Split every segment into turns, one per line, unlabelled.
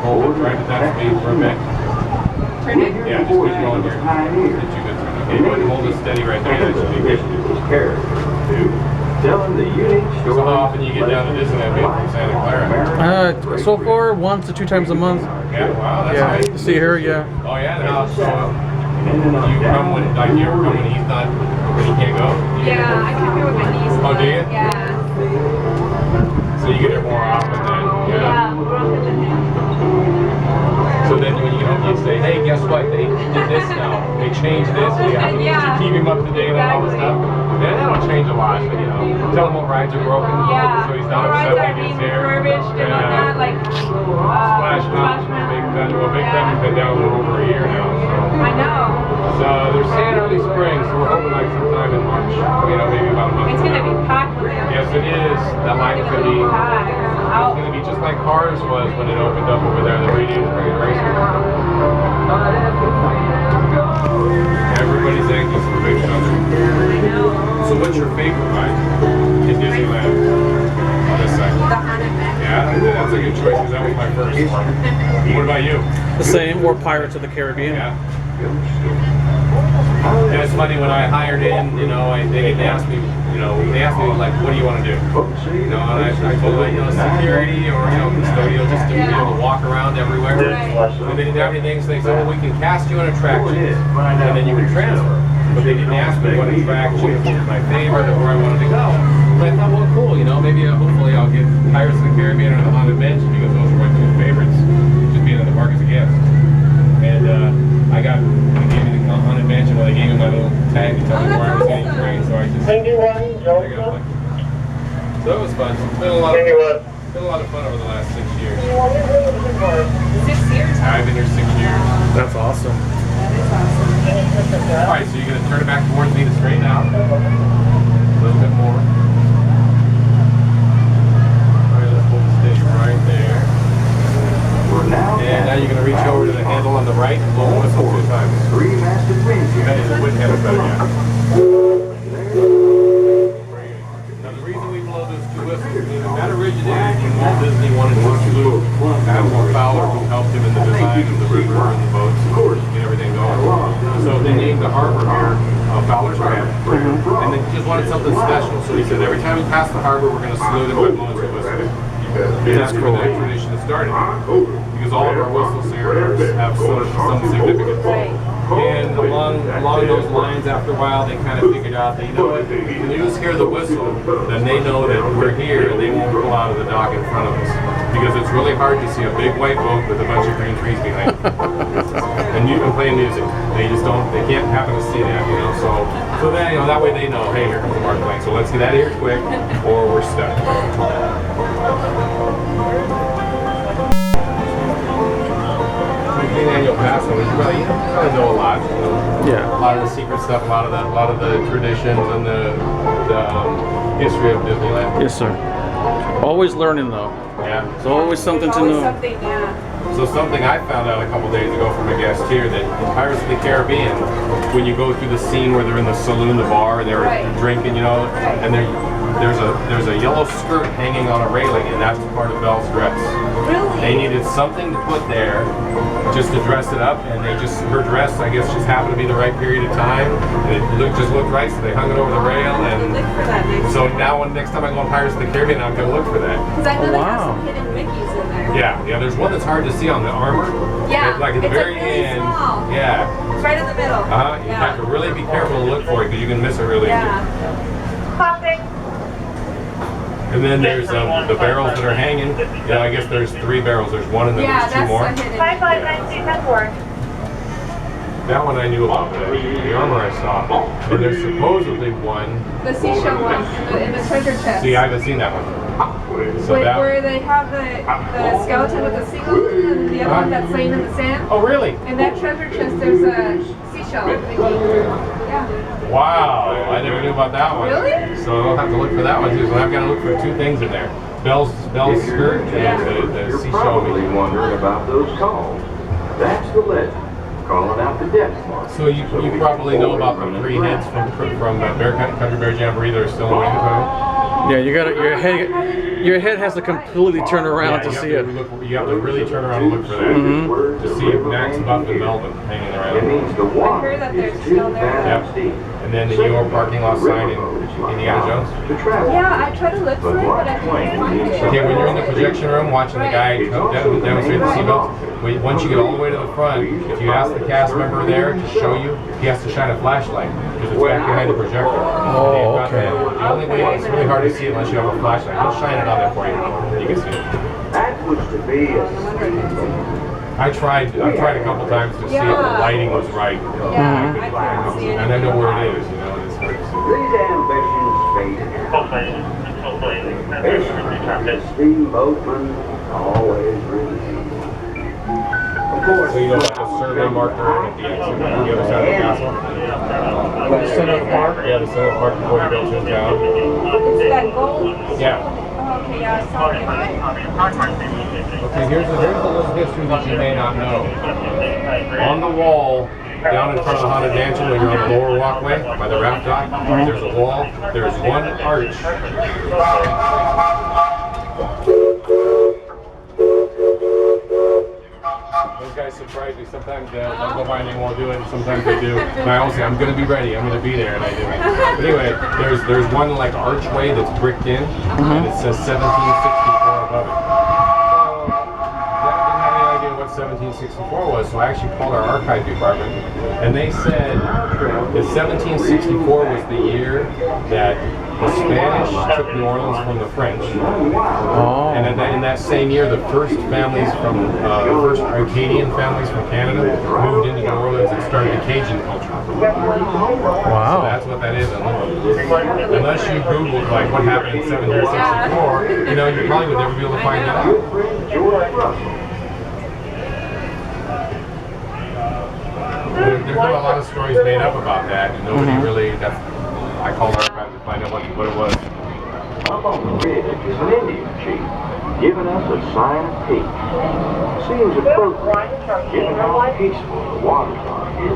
hold it right at that speed for a bit.
Turn it?
Yeah, just keep going here. Okay, go ahead and hold it steady right there. That should be good.
Telling the unique story.
So how often you get down to Disneyland being from Santa Clara?
So far, 1 to 2 times a month.
Yeah, wow, that's
Yeah,
great.
see her, yeah.
Oh yeah, now so you come when like you ever come when he's not when he can't go?
Yeah, I come here with my niece.
Oh, do you?
Yeah.
So you get it more often then?
Yeah, more often than him.
So then when you get home, you say, hey, guess what? They did this now. They changed this. You have to keep him up to date on all the stuff. Yeah, they don't change a lot, but you know, tell him what rides are broken.
Yeah,
So he's not
rides
upset
are
when he
being
gets here.
refurbished and whatnot, like
Splash Mountain, Big Thunder. Well, Big Thunder's been down a little over a year now.
I know.
So they're saying early spring, so we're hoping like sometime in March. You know, maybe about a month.
It's going to be packed with them.
Yes, it is. That line is going to be. It's going to be just like Cars was when it opened up over there, the Radiant Spring Racing. Everybody's anxious for Big Thunder.
I know.
So what's your favorite ride in Disneyland on this side?
The Haunted Mansion.
Yeah, that's a good choice because that was my first one. What about you?
The same, or Pirates of the Caribbean.
Yeah. And it's funny when I hired in, you know, they didn't ask me, you know, they asked me like, what do you want to do? You know, and I told them, you know, security or, you know, custodial, just to be able to walk around everywhere. And they didn't have anything, so they said, well, we can cast you on attractions, and then you can transfer. But they didn't ask me what attraction was my favorite or where I wanted to go. But I thought, well, cool, you know, maybe hopefully I'll get Pirates of the Caribbean or the Haunted Mansion because those are my two favorites, just being in the park as a guest. And they gave me the Haunted Mansion, or they gave me my little tag to tell me where I was getting trained, so I just I got like, so it was fun. It's been a lot of fun over the last 6 years.
6 years?
I've been here 6 years.
That's awesome.
That is awesome.
Alright, so you're going to turn it back towards me to straighten out. A little bit more. Alright, let's hold the stage right there. And now you're going to reach over to the handle on the right and blow the whistle 2 times. That is the wood handle better, yeah. Now the reason we blow those 2 whistles is that originated when Walt Disney wanted to salute Admiral Fowler, who helped him in the design of the river and the boats and get everything going. So they named the harbor here Fowler's Grant. And they just wanted something special. So he said every time we pass the harbor, we're going to salute him by blowing 2 whistles. And that's where that tradition started. Because all of our whistles here have some significance. And along those lines, after a while, they kind of figured out that, you know what, when you just hear the whistle, then they know that we're here and they won't pull out of the dock in front of us. Because it's really hard to see a big white boat with a bunch of green trees behind it. And you can play music. They can't happen to see that, you know. So then, you know, that way they know, hey, here comes Mark Twain. So let's get out of here quick or we're stuck. Annual pass holders, you probably know a lot. You know,
Yeah.
A lot of the secret stuff, a lot of the traditions and the history of Disneyland.
Yes, sir. Always learning, though.
Yeah.
There's always something to
Always
know.
something, yeah.
So something I found out a couple days ago from a guest here, that in Pirates of the Caribbean, when you go through the scene where they're in the saloon, the bar, they're drinking, you know, and there's a yellow skirt hanging on a railing, and that's part of Belle's dress.
Really?
They needed something to put there just to dress it up, and her dress, I guess, just happened to be the right period of time, and it just looked right, so they hung it over the rail, and
Look for that next
so now next time I go on Pirates of the Caribbean, I'm going to look for that.
Because I know they have
Wow.
some hidden Mickeys in there.
Yeah, there's one that's hard to see on the armor.
Yeah,
Like at the
it's
very
like really
end.
small.
Yeah.
It's right in the middle.
You have to really be careful to look for it because you can miss it really easy.
Popping.
And then there's the barrels that are hanging. Yeah, I guess there's 3 barrels. There's one and then there's 2 more.
Yeah, that's a hidden.
5592
That one I knew about, the armor I saw. And there's supposedly one.
The seashell one in the treasure chest.
See, I haven't seen that one. So
where they have the skeleton with the seagull and the other one that's laying in the sand.
Oh, really?
In that treasure chest, there's a seashell. Yeah.
Wow, I never knew about that one.
Really?
So I'll have to look for that one too. So I've got to look for 2 things in there: Belle's skirt and the seashell.
Probably wondering about those calls. That's the legend. Calling out the depth mark.
So you probably know about the 3 hits from Country Bear Jamboree that are still in Winnipeg.
Yeah, you got your head has to completely turn around to see it.
You have to really turn around and look for that to see Max, Buff, and Melvin hanging around.
It means the
I
water
heard that they're
is
still
too
there.
fast deep.
And then the New York parking lot sign in Indiana Jones.
To travel.
Yeah, I tried to look for it, but I couldn't find it.
Okay, when you're in the projection room watching the guy demonstrate the seatbelts, once you get all the way to the front, if you ask the cast member there to show you, he has to shine a flashlight because it's back behind the projector.
Oh, okay.
The only way, it's really hard to see it unless you have a flashlight. He'll shine it on there for you. You can see it.
That was to be a
I tried a couple times to see if the lighting was right.
Yeah, I couldn't see it.
And I know where it is, you know, and it's hard to see.
These ambitions faded. Steamboatman always remains. Of course.
So you know like the survey marker at the exit on the other side of the castle?
The center of the park?
Yeah, the center of the park before you go to town.
It's that gold.
Yeah.
Oh, okay, yeah, I saw it.
Okay, here's a little history that you may not know. On the wall, down in front of the Haunted Mansion, when you're on the lower walkway by the raft dock, there's a wall. There's one arch. Those guys surprise me. Sometimes they'll go by and they won't do it, and sometimes they do. And I always say, I'm going to be ready. I'm going to be there, and I do. But anyway, there's one like archway that's bricked in, and it says 1764 above it. 1764 was, so I actually called our archive department, and they said that 1764 was the year that the Spanish took New Orleans from the French, and in that same year, the first families from first Acadian families from Canada moved into New Orleans and started the Cajun culture.
Wow.
So that's what that is. Unless you Googled like what happened in 1764, you know, you probably would never be able to find that out. There's been a lot of stories made up about that, and nobody really. I called archives to find out what it was.
Up on the ridge is an Indian chief, giving us a sign of peace. Seems appropriate, given how peaceful the waters are here.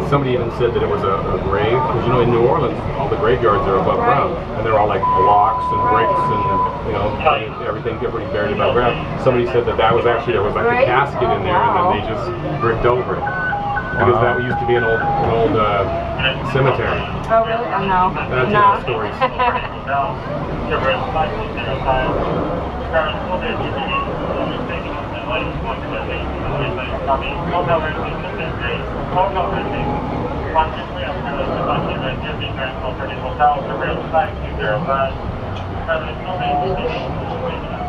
Somebody even said that it was a grave, because you know in New Orleans all the graveyards are above ground, and they're all like blocks and bricks and you know everything everybody buried above ground. Somebody said that was actually there was like a casket in there, and then they just bricked over it. Because that used to be an old cemetery.
Oh, really? Oh, no.
That's
No.
stories.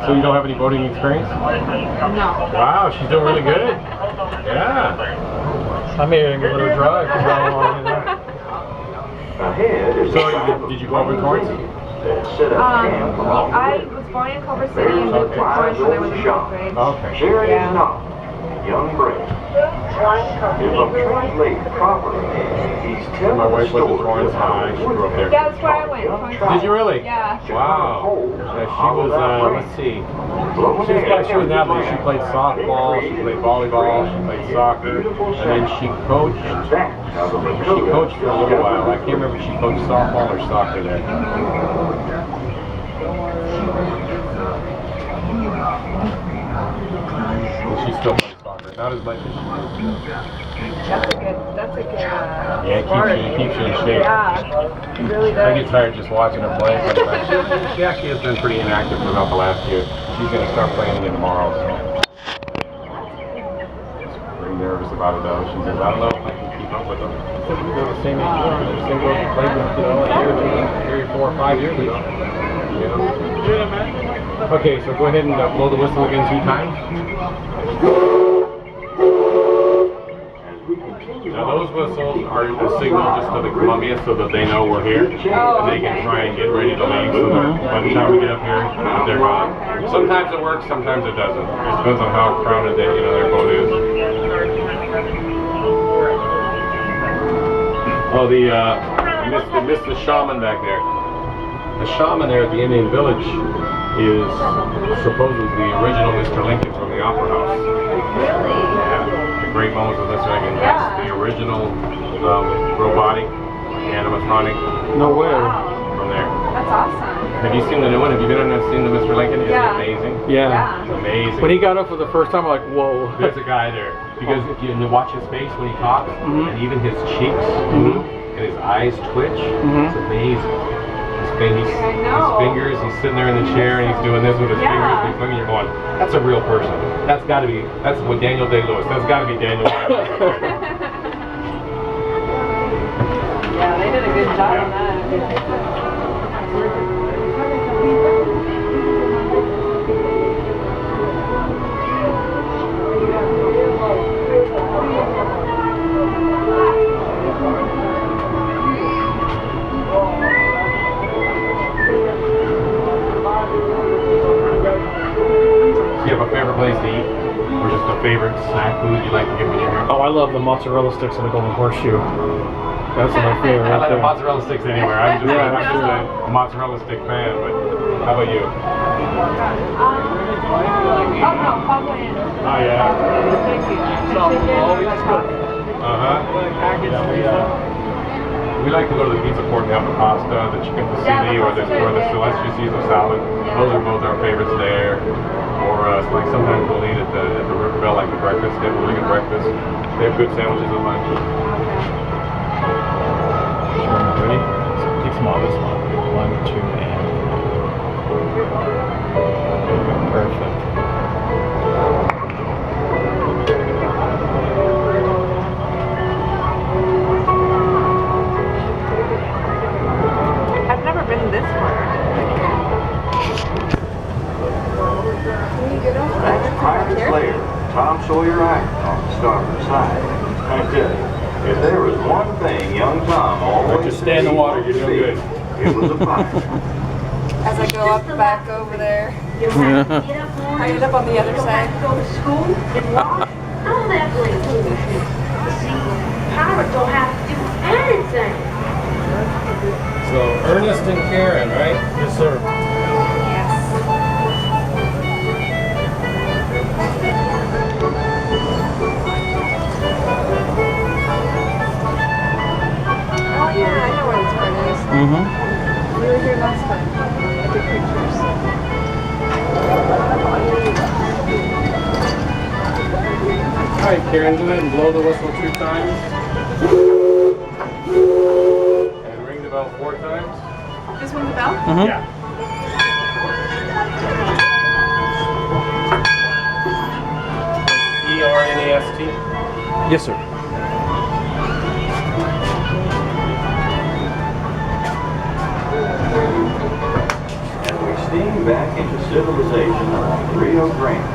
So you don't have any boating experience?
No.
Wow, she's doing really good. Yeah.
I may even give it a try because I don't want to do that.
Ahead is
So did you go over to Torrance?
I was born in Culver City and moved to Torrance when I was in 12th grade.
Okay.
There it is
Yeah.
not. Young Brett. If I'm translating properly, he's telling
My wife
a
went to
story
Torrance
of how
High. She grew up there.
Yeah, that's where I went. Torrance.
Did you really?
Yeah.
Wow. She was, let's see. She was an athlete. She played softball, she played volleyball, she played soccer, and then she coached. She coached for a little while. I can't remember if she coached softball or soccer there. And she still plays soccer. Not as much as she did.
That's a good
Yeah, it keeps you in shape.
Yeah, it really
I
does.
get tired just watching her play sometimes. She actually has been pretty inactive for about the last year. She's going to start playing again tomorrow. So. She's pretty nervous about it though. She says, I don't know if I can keep up with them. I said, we go the same age you are. The same girl you played with, you know, a year, 2, 3, 4, 5 years ago. You know? Okay, so go ahead and blow the whistle again 2 times. Now those whistles are a signal just to the Columbia so that they know we're here, and they can try and get ready to leave. So that by the time we get up here, they're gone. Sometimes it works, sometimes it doesn't. It depends on how crowded their boat is. Oh, I missed the shaman back there. The shaman there at the Indian Village is supposedly the original Mr. Lincoln from the Opera House.
Really?
Yeah, the great moments of Mr. Lincoln. That's the original robotic animatronic
No way.
from there.
That's awesome.
Have you seen the new one? Have you been on and seen the Mr. Lincoln? Isn't
Yeah.
it amazing?
Yeah.
It's amazing.
When he got up for the first time, I'm like, whoa.
There's a guy there. Because if you watch his face when he talks,
Mhm.
and even his cheeks move, and his eyes twitch, it's amazing. His fingers, he's sitting there in the chair, and he's doing this with his fingers, and he's looking, you're going, that's a real person. That's got to be, that's what Daniel Day-Lewis, that's got to be Daniel Day-Lewis.
Yeah, they did a good job on that.
Do you have a favorite place to eat? Or just a favorite snack food you like to get when you're here?
Oh, I love the mozzarella sticks and the golden horseshoe. That's my favorite
I
right
like
there.
mozzarella sticks anywhere. I'm just,
Yeah,
I'm just a mozzarella stick fan, but how about you?
Oh no, probably in.
Oh yeah. We like to go to the pizza port and have the pasta, the chicken fusilli, or the celestial Caesar salad. Those are both our favorites there. Or like sometimes we'll eat at the Riverboat, like the breakfast. They have a really good breakfast. They have good sandwiches at lunch.
Ready? Take some of this one. 1, 2, and. Perfect.
I've never been this far.
That's Pirate's Lair, Tom Sawyer Island on the starboard side. I tell you, if there was one thing young Tom always
Just stay in the water, you're doing good.
It was a pirate.
As I go up back over there, I end up on the other side.
Go to school and walk. None of that bullshit. See, pirates don't have to do anything.
So Ernest and Karen, right?
Yes, sir.
Oh yeah, I know where this part is.
Mm-hmm.
We were here last time. I took pictures.
All right, Karen, go ahead and blow the whistle 2 times. And ring the bell 4 times.
This one's a bell?
Mm-hmm.
Yeah. E-R-N-E-S-T.
Yes, sir.
As we steam back into civilization along the Rio Grande,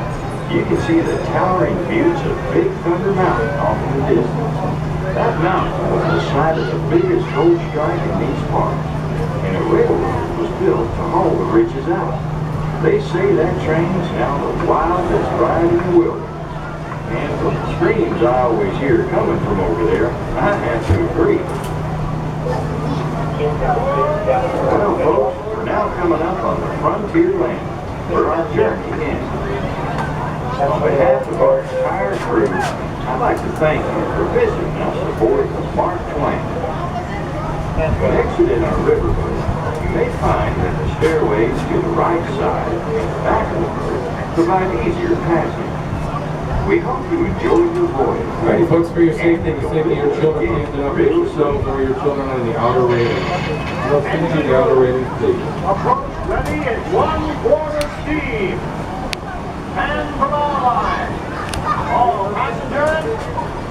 you can see the towering views of Big Thunder Mountain off in the distance. That mountain was the site of the biggest gold strike in these parts, and a railroad was built to haul the riches out. They say that train's now the wildest ride in the wilderness. And from the screams I always hear coming from over there, I have to agree. Well, folks, we're now coming up on the frontier land where our journey ends. On behalf of our entire crew, I'd like to thank you for visiting us aboard the Mark Twain. When exiting our riverboat, you may find that the stairways to the right side and back of the boat provide easier passage. We hope you enjoyed your voyage.
All right, folks, for your safety and the safety of your children, please do not put yourselves or your children on the outer railing. No sitting on the outer railing, please.
Approach ready at 1/4 steam. And from all lines. All passengers,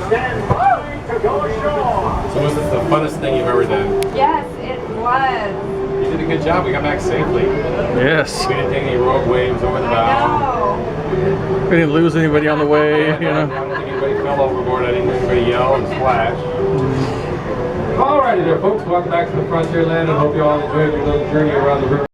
stand by to go ashore.
So was this the funnest thing you've ever done?
Yes, it was.
You did a good job. We got back safely.
Yes.
We didn't take any rogue waves over the
I
bow.
know.
We didn't lose anybody on the way, you
I
know.
don't think anybody fell overboard. I didn't hear anybody yell and splash. Alrighty there, folks. Welcome back to the Frontier Land, and hope you all enjoyed your little journey around the river.